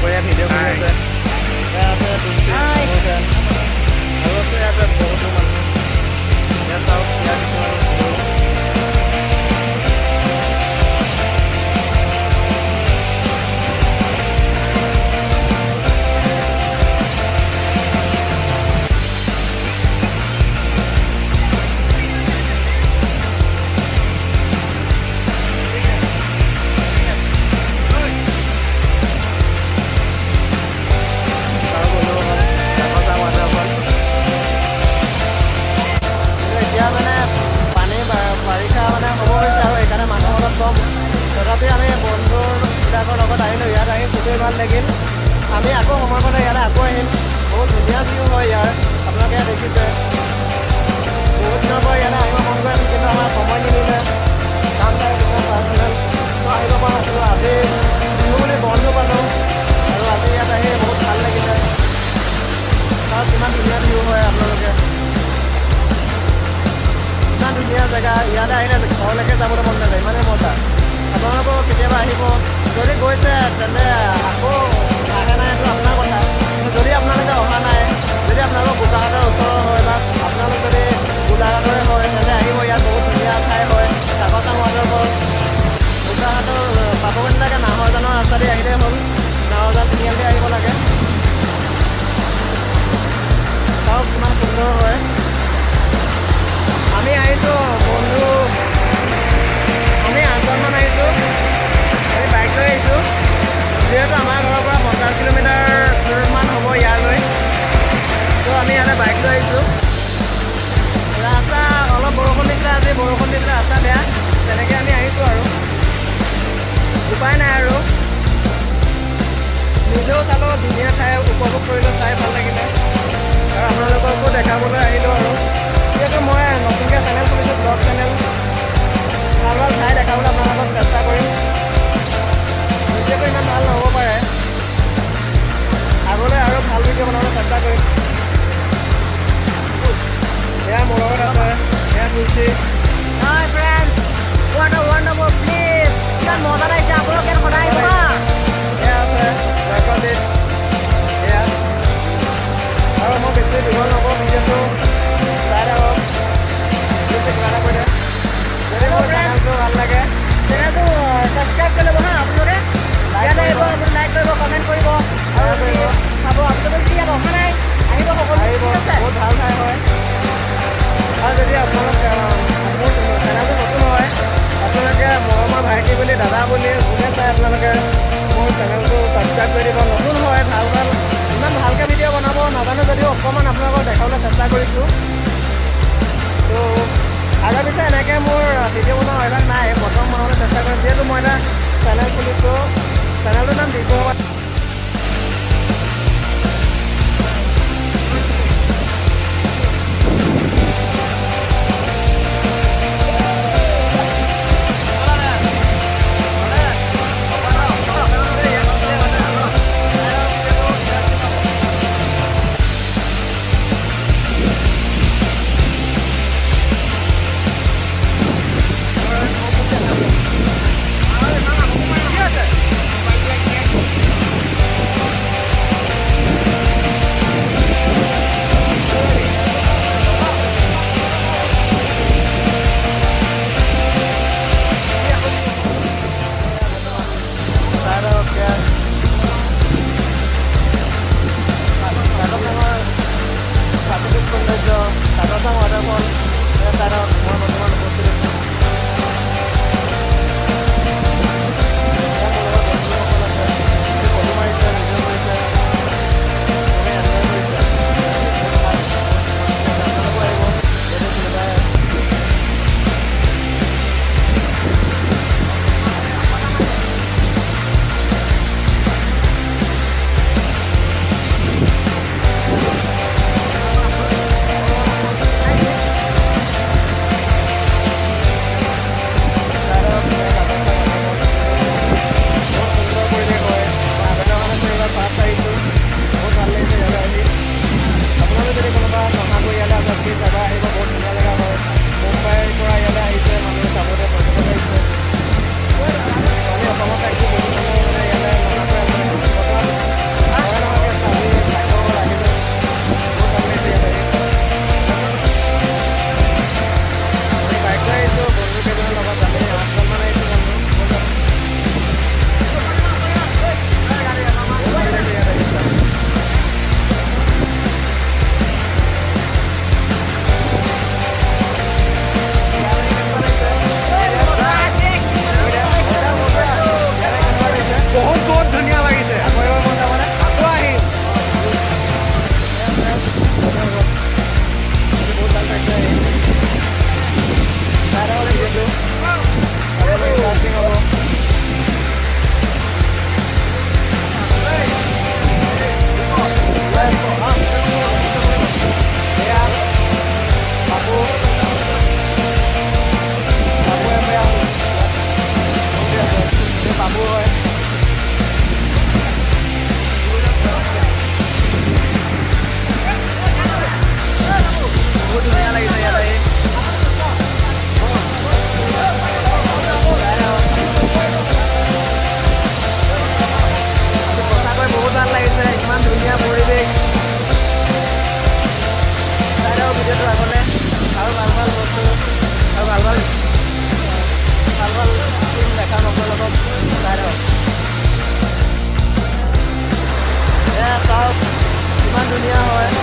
দুপৰীয়া ভিডিঅ' কৰি আছে। ইয়াত আছে তুলসী ফেন আৰু আছে ইয়াতে বহুতো মানুহ। ইয়াত চাওক ইয়াৰ কিছুমান ভিডিঅ'। তথাপি আমি বন্ধুবিলাকৰ লগত আহিলোঁ। ইয়াত আহি খুবেই ভাল লাগিল। আমি আকৌ সময় পালে ইয়ালৈ আকৌ আহিম। বহুত ধুনীয়া ভিউ হয় ইয়াৰ, আপোনালোকে দেখিছে। বহুত দিনৰ পৰা ইয়ালৈ আহিব মন গৈ আছিল, কিন্তু আমাৰ সময় নিমিলে। কাম থাকে কিছুমান পাৰ্চনেল, আহিব পৰা নাছিলোঁ। আজি বিহু বুলি বন্ধু পালোঁ আৰু আজি ইয়াত আহি বহুত ভাল লাগিলে। তাত কিমান ধুনীয়া ভিউ হয়, আপোনালোকে ইমান ধুনীয়া জেগা। ইয়ালৈ আহিলে ঘৰলৈকে যাবলৈ মন নাযায়, ইমানেই মজা। আপোনালোকেও কেতিয়াবা আহিব। যদি গৈছে তেন্তে আকৌ আহে নাই এইটো আপোনাৰ কথা। যদি আপোনালোকে অহা নাই, যদি আপোনালোকৰ গোলাঘাটৰ ওচৰৰ হয় বা আপোনালোক যদি গোলাঘাটৰে হয়, তেন্তে আহিব। ইয়াত বহুত ধুনীয়া ঠাই হয়। চাকচাং ৱাটাৰফল গোলাঘাটৰ পাবগৈলৈকে নাহৰজানৰ ৰাস্তা দি আহিলেই হ'ল। নাহৰজান তিনিআলি আহিব লাগে। চাওক কিমান সুন্দৰ হয়। আমি আহিছোঁ বন্ধু, আমি 8জনমান আহিছোঁ। আমি বাইক লৈ আহিছোঁ, যিহেতু আমাৰ ঘৰৰ পৰা 50 কিলোমিটাৰমান হ'ব ইয়ালৈ। ত' আমি ইয়াতে বাইক লৈ আহিছোঁ। ৰাস্তা অলপ বৰষুণ দিছিলে, আজি বৰষুণ দিছিলে, ৰাস্তা বেয়া। তেনেকৈ আমি আহিছোঁ আৰু উপায় নাই আৰু। নিজেও চালোঁ, ধুনীয়া ঠাই উপভোগ কৰিলোঁ, চাই ভাল লাগিলে আৰু আপোনালোককো দেখাবলৈ আহিলোঁ আৰু। যিহেতু মই নতুনকৈ চেনেল খুলিছোঁ, ব্লগ চেনেল, ভাল ভাল ঠাই দেখাবলৈ আপোনালোকক চেষ্টা কৰিম। ভিডিঅ'টো ইমান ভাল নহ'ব পাৰে, আগলৈ আৰু ভাল ভিডিঅ' বনাবলৈ চেষ্টা কৰিম। এয়া মোৰ লগত আছে, এয়া তুলসী। Hi friends, what a wonderful place! ইমান মজা লাগিছে, আপোনালোক ইয়াত সদায় আহিব হা। এয়া আছে জয়প্ৰদীপ, এয়া আৰু মই বেছি দীঘল নকৰোঁ, ভিডিঅ'টো চাই থাকক। কিবা এটা কৈ দে। যদি মোৰ চেনেলটো ভাল লাগে চেনেলটো ছাবস্ক্ৰাইব কৰি ল'ব হা আপোনালোকে। ইয়াত আহিব, আপুনি লাইক কৰিব, কমেণ্ট কৰিব আৰু চাব। আপোনালোকে যদি ইয়াত অহা নাই, আহিব সকলো, আহিব, ঠিক আছে? বহুত ভাল ঠাই হয়। আৰু যদি আপোনালোক মোৰ চেনেলটো নতুন হয়, আপোনালোকে মৰমৰ ভাইটি বুলি, দাদা বুলি যোনে চাই আপোনালোকে মোৰ চেনেলটো ছাবস্ক্ৰাইব কৰি দিব। নতুন হয়, ভাল ভাল ইমান ভালকৈ ভিডিঅ' বনাব নাজানো যদিও অকণমান আপোনালোকক দেখাবলৈ চেষ্টা কৰিছোঁ। ত' আগৰ পিছে এনেকৈ মোৰ ভিডিঅ' বনোৱা অভ্যাস নাই, প্ৰথম বনাবলৈ চেষ্টা কৰিম। যিহেতু মই এটা চেনেল খুলিছোঁ, চেনেলটোৰ নাম দিব চাওক চাই লওক এয়া চাওক কিমান ধুনীয়া হয়